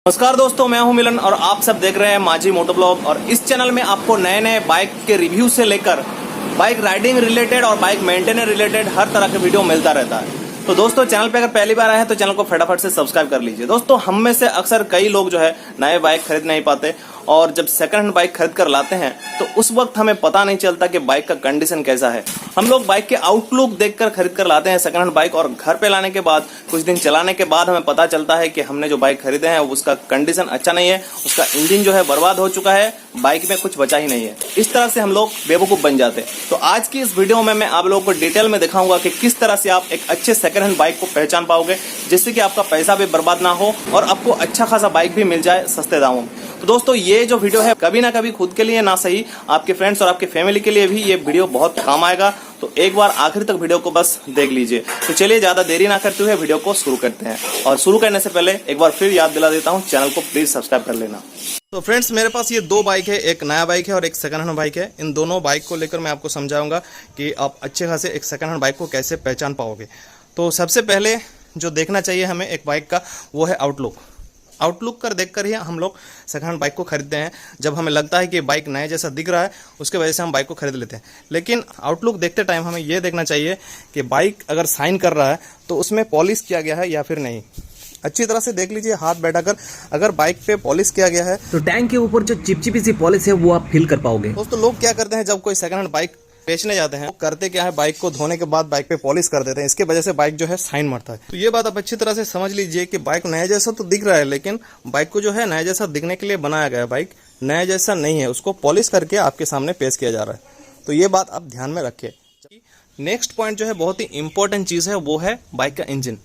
नमस्कार दोस्तों, मैं हूं मिलन और आप सब देख रहे हैं माझी मोटो ब्लॉग। और इस चैनल में आपको नए नए बाइक के रिव्यू से लेकर बाइक राइडिंग रिलेटेड और बाइक मेंटेनेंस रिलेटेड हर तरह के वीडियो मिलता रहता है। तो दोस्तों, चैनल पे अगर पहली बार आए हैं तो चैनल को फटाफट से सब्सक्राइब कर लीजिए। दोस्तों, हम में से अक्सर कई लोग जो है नए बाइक खरीद नहीं पाते और जब सेकंड हैंड बाइक खरीद कर लाते हैं तो उस वक्त हमें पता नहीं चलता कि बाइक का कंडीशन कैसा है। हम लोग बाइक के आउटलुक देखकर खरीद कर लाते हैं सेकंड हैंड बाइक, और घर पे लाने के बाद कुछ दिन चलाने के बाद हमें पता चलता है कि हमने जो बाइक खरीदे हैं उसका कंडीशन अच्छा नहीं है, उसका इंजन जो है बर्बाद हो चुका है, बाइक में कुछ बचा ही नहीं है। इस तरह से हम लोग बेवकूफ बन जाते हैं। तो आज की इस वीडियो में मैं आप लोगों को डिटेल में दिखाऊंगा कि किस तरह से आप एक अच्छे सेकंड हैंड बाइक को पहचान पाओगे, जिससे कि आपका पैसा भी बर्बाद ना हो और आपको अच्छा खासा बाइक भी मिल जाए सस्ते दामों में। तो दोस्तों, ये जो वीडियो है कभी ना कभी खुद के लिए ना सही आपके फ्रेंड्स और आपके फैमिली के लिए भी ये वीडियो बहुत काम आएगा। तो एक बार आखिर तक वीडियो को बस देख लीजिए। तो चलिए ज्यादा देरी ना करते हुए वीडियो को शुरू करते हैं। और शुरू करने से पहले एक बार फिर याद दिला देता हूँ, चैनल को प्लीज सब्सक्राइब कर लेना। तो फ्रेंड्स, मेरे पास ये दो बाइक है, एक नया बाइक है और एक सेकंड हैंड बाइक है। इन दोनों बाइक को लेकर मैं आपको समझाऊंगा कि आप अच्छे खासे एक सेकंड हैंड बाइक को कैसे पहचान पाओगे। तो सबसे पहले जो देखना चाहिए हमें एक बाइक का, वो है आउटलुक। आउटलुक कर देखकर ही हम लोग सेकंड हैंड बाइक को खरीदते हैं। जब हमें लगता है कि बाइक नए जैसा दिख रहा है, उसके वजह से हम बाइक को खरीद लेते हैं। लेकिन आउटलुक देखते टाइम हमें यह देखना चाहिए कि बाइक अगर साइन कर रहा है तो उसमें पॉलिश किया गया है या फिर नहीं। अच्छी तरह से देख लीजिए, हाथ बैठाकर। अगर बाइक पे पॉलिश किया गया है तो टैंक के ऊपर जो चिपचिपी सी पॉलिश है वो आप फील कर पाओगे। दोस्तों, लोग क्या करते हैं जब कोई सेकंड हैंड बाइक बेचने जाते हैं, करते क्या है, बाइक को धोने के बाद बाइक पे पॉलिश कर देते हैं। इसके वजह से बाइक जो है साइन मारता है। तो ये बात आप अच्छी तरह से समझ लीजिए कि बाइक नया जैसा तो दिख रहा है, लेकिन बाइक को जो है नया जैसा दिखने के लिए बनाया गया है। बाइक नया जैसा नहीं है, उसको पॉलिश करके आपके सामने पेश किया जा रहा है। तो ये बात आप ध्यान में रखिए। नेक्स्ट पॉइंट जो है बहुत ही इंपॉर्टेंट चीज है, वो है बाइक का इंजन।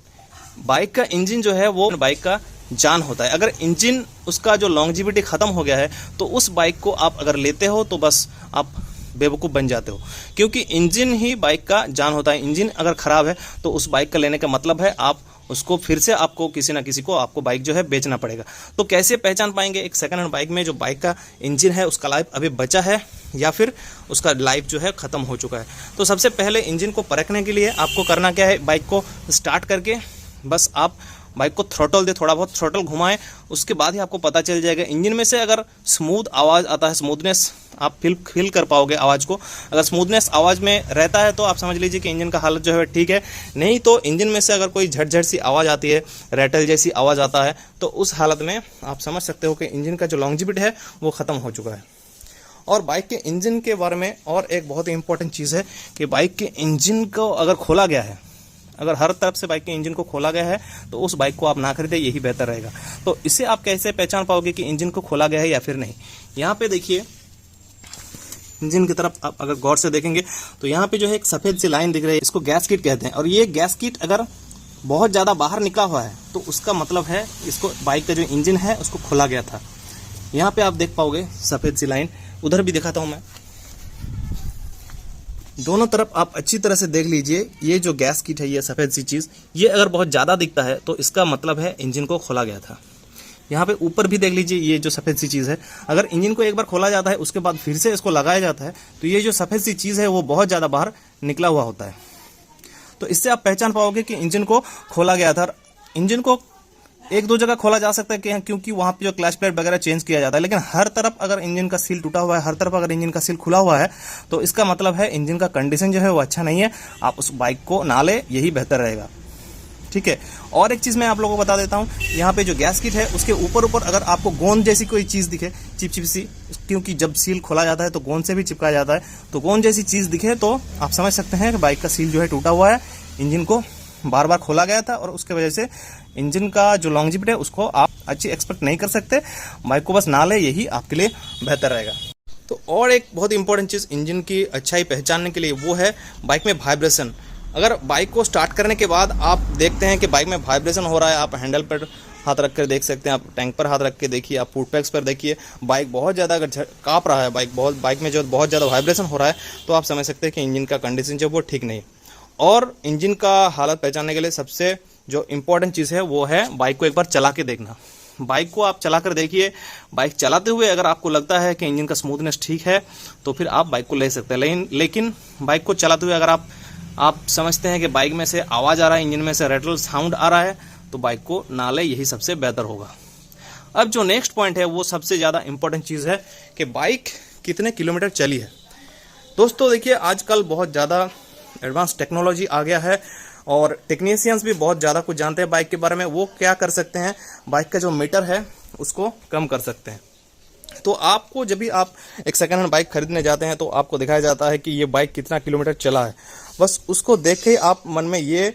बाइक का इंजन जो है वो बाइक का जान होता है। अगर इंजन उसका जो लॉन्जिविटी खत्म हो गया है तो उस बाइक को आप अगर लेते हो तो बस आप बेवकूफ़ बन जाते हो, क्योंकि इंजन ही बाइक का जान होता है। इंजन अगर खराब है तो उस बाइक का लेने का मतलब है आप उसको फिर से आपको किसी ना किसी को आपको बाइक जो है बेचना पड़ेगा। तो कैसे पहचान पाएंगे एक सेकंड हैंड बाइक में जो बाइक का इंजन है उसका लाइफ अभी बचा है या फिर उसका लाइफ जो है ख़त्म हो चुका है। तो सबसे पहले इंजन को परखने के लिए आपको करना क्या है, बाइक को स्टार्ट करके बस आप बाइक को थ्रोटल दे, थोड़ा बहुत थ्रोटल घुमाएं, उसके बाद ही आपको पता चल जाएगा। इंजन में से अगर स्मूथ आवाज़ आता है, स्मूथनेस आप फील कर पाओगे आवाज़ को। अगर स्मूथनेस आवाज़ में रहता है तो आप समझ लीजिए कि इंजन का हालत जो है ठीक है। नहीं तो इंजन में से अगर कोई झट सी आवाज़ आती है, रैटल जैसी आवाज़ आता है, तो उस हालत में आप समझ सकते हो कि इंजन का जो लॉन्जिविटी है वो ख़त्म हो चुका है। और बाइक के इंजन के बारे में और एक बहुत ही इंपॉर्टेंट चीज़ है कि बाइक के इंजन को अगर खोला गया है, अगर हर तरफ से बाइक के इंजन को खोला गया है तो उस बाइक को आप ना खरीदें, यही बेहतर रहेगा। तो इससे आप कैसे पहचान पाओगे कि इंजन को खोला गया है या फिर नहीं। यहाँ पे देखिए, इंजन की तरफ आप अगर गौर से देखेंगे तो यहाँ पे जो है एक सफ़ेद सी लाइन दिख रही है, इसको गैस किट कहते हैं। और ये गैस किट अगर बहुत ज़्यादा बाहर निकला हुआ है तो उसका मतलब है इसको बाइक का जो इंजन है उसको खोला गया था। यहाँ पे आप देख पाओगे सफ़ेद सी लाइन, उधर भी दिखाता हूँ मैं। दोनों तरफ आप अच्छी तरह से देख लीजिए, ये जो गैस किट है, ये सफ़ेद सी चीज़, ये अगर बहुत ज़्यादा दिखता है तो इसका मतलब है इंजन को खोला गया था। यहाँ पे ऊपर भी देख लीजिए, ये जो सफ़ेद सी चीज़ है, अगर इंजन को एक बार खोला जाता है उसके बाद फिर से इसको लगाया जाता है तो ये जो सफ़ेद सी चीज़ है वो बहुत ज़्यादा बाहर निकला हुआ होता है। तो इससे आप पहचान पाओगे कि इंजन को खोला गया था। इंजन को एक दो जगह खोला जा सकता है क्योंकि वहाँ पे जो क्लच प्लेट वगैरह चेंज किया जाता है, लेकिन हर तरफ अगर इंजन का सील टूटा हुआ है, हर तरफ अगर इंजन का सील खुला हुआ है तो इसका मतलब है इंजन का कंडीशन जो है वो अच्छा नहीं है। आप उस बाइक को ना ले, यही बेहतर रहेगा। ठीक है। और एक चीज़ मैं आप लोगों को बता देता हूँ, यहाँ पे जो गैस किट है उसके ऊपर अगर आपको गोंद जैसी कोई चीज़ दिखे, चिपचिप सी, क्योंकि जब सील खोला जाता है तो गोंद से भी चिपकाया जाता है, तो गोंद जैसी चीज़ दिखे तो आप समझ सकते हैं कि बाइक का सील जो है टूटा हुआ है, इंजन को बार बार खोला गया था और उसके वजह से इंजन का जो लॉन्जिविटी है उसको आप अच्छी एक्सपेक्ट नहीं कर सकते। बाइक को बस ना ले, यही आपके लिए बेहतर रहेगा। तो और एक बहुत इंपॉर्टेंट चीज़ इंजन की अच्छाई पहचानने के लिए वो है बाइक में वाइब्रेशन। अगर बाइक को स्टार्ट करने के बाद आप देखते हैं कि बाइक में वाइब्रेशन हो रहा है, आप हैंडल पर हाथ रख कर देख सकते हैं, आप टैंक पर हाथ रख के देखिए, आप फुट पैक्स पर देखिए, बाइक बहुत ज़्यादा अगर काँप रहा है, बाइक में जो बहुत ज़्यादा वाइब्रेशन हो रहा है, तो आप समझ सकते हैं कि इंजन का कंडीशन जो वो ठीक नहीं। और इंजन का हालत पहचानने के लिए सबसे जो इम्पोर्टेंट चीज़ है वो है बाइक को एक बार चला के देखना। बाइक को आप चला कर देखिए, बाइक चलाते हुए अगर आपको लगता है कि इंजन का स्मूथनेस ठीक है तो फिर आप बाइक को ले सकते हैं। लेकिन बाइक को चलाते हुए अगर आप समझते हैं कि बाइक में से आवाज़ आ रहा है, इंजन में से रेटल साउंड आ रहा है, तो बाइक को ना ले, यही सबसे बेहतर होगा। अब जो नेक्स्ट पॉइंट है वो सबसे ज़्यादा इंपॉर्टेंट चीज़ है कि बाइक कितने किलोमीटर चली है। दोस्तों देखिए, आजकल बहुत ज़्यादा एडवांस टेक्नोलॉजी आ गया है और टेक्नीशियंस भी बहुत ज़्यादा कुछ जानते हैं बाइक के बारे में। वो क्या कर सकते हैं, बाइक का जो मीटर है उसको कम कर सकते हैं। तो आपको जब भी आप एक सेकंड हैंड बाइक खरीदने जाते हैं तो आपको दिखाया जाता है कि ये बाइक कितना किलोमीटर चला है। बस उसको देख के आप मन में ये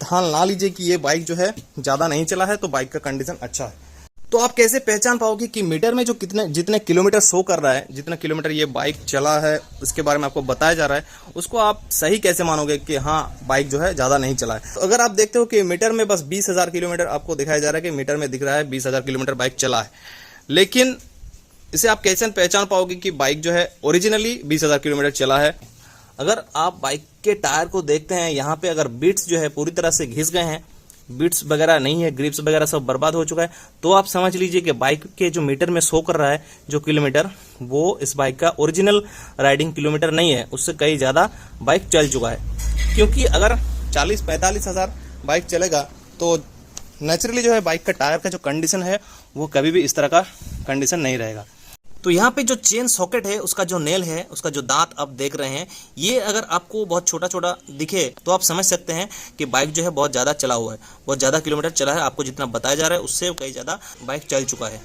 ठान ना लीजिए कि ये बाइक जो है ज़्यादा नहीं चला है तो बाइक का कंडीशन अच्छा है। तो आप कैसे पहचान पाओगे कि मीटर में जो जितने किलोमीटर शो कर रहा है, जितना किलोमीटर ये बाइक चला है उसके बारे में आपको बताया जा रहा है, उसको आप सही कैसे मानोगे कि हाँ बाइक जो है ज़्यादा नहीं चला है। तो अगर आप देखते हो कि मीटर में बस 20,000 किलोमीटर आपको दिखाया जा रहा है कि मीटर में दिख रहा है 20,000 किलोमीटर बाइक चला है, लेकिन इसे आप कैसे पहचान पाओगे कि बाइक जो है ओरिजिनली 20,000 किलोमीटर चला है। अगर आप बाइक के टायर को देखते हैं, यहाँ पे अगर बीट्स जो है पूरी तरह से घिस गए हैं, बीट्स वगैरह नहीं है, ग्रिप्स वगैरह सब बर्बाद हो चुका है, तो आप समझ लीजिए कि बाइक के जो मीटर में शो कर रहा है जो किलोमीटर, वो इस बाइक का ओरिजिनल राइडिंग किलोमीटर नहीं है, उससे कहीं ज़्यादा बाइक चल चुका है। क्योंकि अगर 40-45 हज़ार बाइक चलेगा तो नेचुरली जो है बाइक का टायर का जो कंडीशन है वो कभी भी इस तरह का कंडीशन नहीं रहेगा। तो यहाँ पे जो चेन सॉकेट है उसका जो नेल है, उसका जो दांत आप देख रहे हैं, ये अगर आपको बहुत छोटा छोटा दिखे तो आप समझ सकते हैं कि बाइक जो है बहुत ज़्यादा चला हुआ है, बहुत ज़्यादा किलोमीटर चला है। आपको जितना बताया जा रहा है उससे कहीं ज़्यादा बाइक चल चुका है।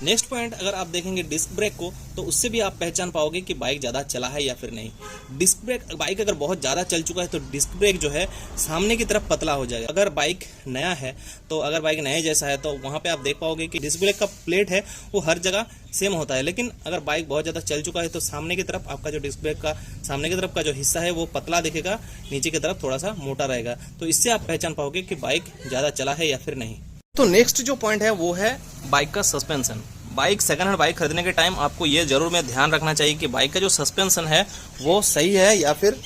नेक्स्ट पॉइंट, अगर आप देखेंगे डिस्क ब्रेक को, तो उससे भी आप पहचान पाओगे कि बाइक ज़्यादा चला है या फिर नहीं। डिस्क ब्रेक, बाइक अगर बहुत ज़्यादा चल चुका है तो डिस्क ब्रेक जो है सामने की तरफ पतला हो जाएगा। अगर बाइक नया है तो अगर बाइक नए जैसा है तो वहाँ पे आप देख पाओगे कि डिस्क ब्रेक का प्लेट है वो हर जगह सेम होता है, लेकिन अगर बाइक बहुत ज़्यादा चल चुका है तो सामने की तरफ आपका जो डिस्क ब्रेक का सामने की तरफ का जो हिस्सा है वो पतला दिखेगा, नीचे की तरफ थोड़ा सा मोटा रहेगा। तो इससे आप पहचान पाओगे कि बाइक ज़्यादा चला है या फिर नहीं। तो नेक्स्ट जो पॉइंट है वो है बाइक का suspension. Bike second hand bike खरीदने के टाइम आपको ये जरूर में ध्यान रखना चाहिए कि बाइक का जो सस्पेंशन है वो सही है या फिर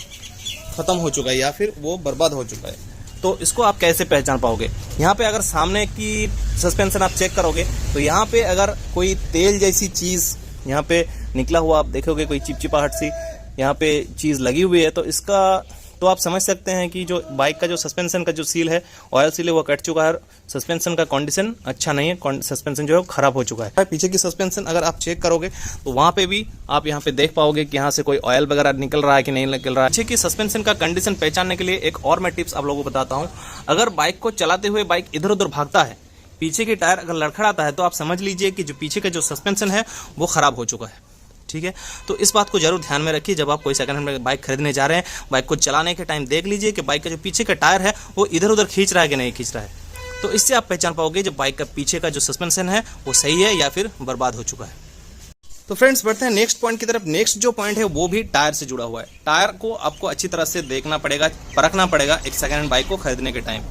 ख़त्म हो चुका है या फिर वो बर्बाद हो चुका है। तो इसको आप कैसे पहचान पाओगे, यहाँ पे अगर सामने की सस्पेंशन आप चेक करोगे तो यहाँ पे अगर कोई तेल जैसी चीज़ यहाँ पे निकला हुआ आप देखोगे, कोई चिपचिपाहट सी यहाँ पे चीज़ लगी हुई है, तो इसका तो आप समझ सकते हैं कि जो बाइक का जो सस्पेंशन का जो सील है, ऑयल सील है, वो कट चुका है। सस्पेंशन का कंडीशन अच्छा नहीं है, सस्पेंशन जो है खराब हो चुका है। पीछे की सस्पेंशन अगर आप चेक करोगे तो वहाँ पे भी आप यहाँ पे देख पाओगे कि यहाँ से कोई ऑयल वगैरह निकल रहा है कि नहीं निकल रहा है। पीछे की सस्पेंशन का कंडीशन पहचानने के लिए एक और मैं टिप्स आप लोगों को बताता हूँ। अगर बाइक को चलाते हुए बाइक इधर उधर भागता है, पीछे की टायर अगर लड़खड़ाता है, तो आप समझ लीजिए कि जो पीछे का जो सस्पेंशन है वो खराब हो चुका है। ठीक है, तो इस बात को जरूर ध्यान में रखिए जब आप कोई सेकंड हैंड बाइक खरीदने जा रहे हैं। बाइक को चलाने के टाइम देख लीजिए कि बाइक का जो पीछे का टायर है वो इधर उधर खींच रहा है कि नहीं खींच रहा है। तो इससे आप पहचान पाओगे जब बाइक का पीछे का जो सस्पेंशन है वो सही है या फिर बर्बाद हो चुका है। तो फ्रेंड्स बढ़ते हैं नेक्स्ट पॉइंट की तरफ। नेक्स्ट जो पॉइंट है वो भी टायर से जुड़ा हुआ है। टायर को आपको अच्छी तरह से देखना पड़ेगा, परखना पड़ेगा एक सेकंड हैंड बाइक को खरीदने के टाइम,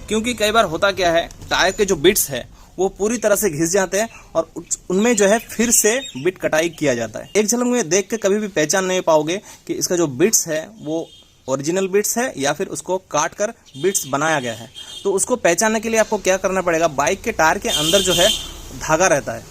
क्योंकि कई बार होता क्या है, टायर के जो बिट्स है वो पूरी तरह से घिस जाते हैं और उनमें जो है फिर से बिट कटाई किया जाता है। एक झलक में देख के कभी भी पहचान नहीं पाओगे कि इसका जो बिट्स है वो ओरिजिनल बिट्स है या फिर उसको काट कर बिट्स बनाया गया है। तो उसको पहचानने के लिए आपको क्या करना पड़ेगा, बाइक के टायर के अंदर जो है धागा रहता है,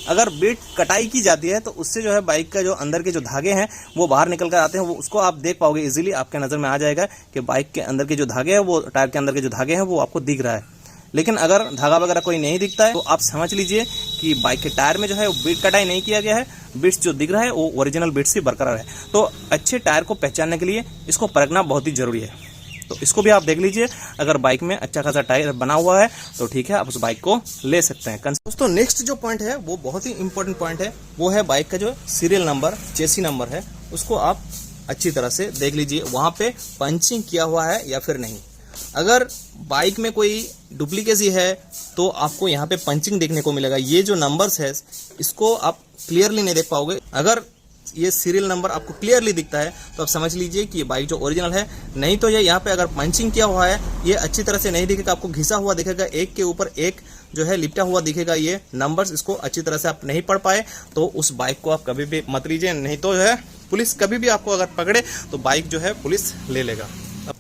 अगर बिट कटाई की जाती है तो उससे जो है बाइक का जो अंदर के जो धागे हैं वो बाहर निकल कर आते हैं। वो उसको आप देख पाओगे इजीली, आपके नज़र में आ जाएगा कि बाइक के अंदर के जो धागे हैं वो टायर के अंदर के जो धागे हैं वो आपको दिख रहा है। लेकिन अगर धागा वगैरह कोई नहीं दिखता है तो आप समझ लीजिए कि बाइक के टायर में जो है वो बिट कटाई नहीं किया गया है, बिट्स जो दिख रहा है वो ओरिजिनल बिट्स ही बरकरार है। तो अच्छे टायर को पहचानने के लिए इसको परखना बहुत ही जरूरी है। तो इसको भी आप देख लीजिए, अगर बाइक में अच्छा खासा टायर बना हुआ है तो ठीक है, आप उस बाइक को ले सकते हैं। दोस्तों नेक्स्ट जो पॉइंट है वो बहुत ही इंपॉर्टेंट पॉइंट है, वो है बाइक का जो सीरियल नंबर, चेसी नंबर है, उसको आप अच्छी तरह से देख लीजिए वहाँ पे पंचिंग किया हुआ है या फिर नहीं। अगर बाइक में कोई डुप्लीकेसी है तो आपको यहाँ पे पंचिंग देखने को मिलेगा। ये जो नंबर्स है इसको आप क्लियरली नहीं देख पाओगे। अगर ये सीरियल नंबर आपको क्लियरली दिखता है तो आप समझ लीजिए कि ये बाइक जो ओरिजिनल है। नहीं तो ये यहाँ पे अगर पंचिंग किया हुआ है, ये अच्छी तरह से नहीं दिखेगा, आपको घिसा हुआ दिखेगा, एक के ऊपर एक जो है लिपटा हुआ दिखेगा ये नंबर्स। इसको अच्छी तरह से आप नहीं पढ़ पाए तो उस बाइक को आप कभी भी मत लीजिए, नहीं तो जो है पुलिस कभी भी आपको अगर पकड़े तो बाइक जो है पुलिस ले लेगा।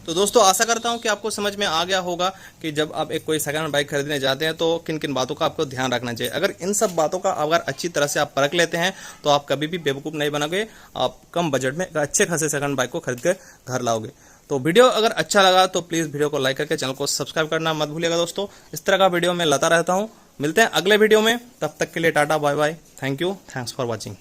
तो दोस्तों आशा करता हूं कि आपको समझ में आ गया होगा कि जब आप एक कोई सेकंड हैंड बाइक खरीदने जाते हैं तो किन किन बातों का आपको ध्यान रखना चाहिए। अगर इन सब बातों का अगर अच्छी तरह से आप परख लेते हैं तो आप कभी भी बेवकूफ़ नहीं बनोगे, आप कम बजट में अच्छे खासे सेकंड बाइक को खरीद कर घर लाओगे। तो वीडियो अगर अच्छा लगा तो प्लीज़ वीडियो को लाइक करके चैनल को सब्सक्राइब करना मत भूलिएगा। दोस्तों इस तरह का वीडियो मैं लाता रहता हूँ, मिलते हैं अगले वीडियो में, तब तक के लिए tata bye bye, thank you, thanks for watching.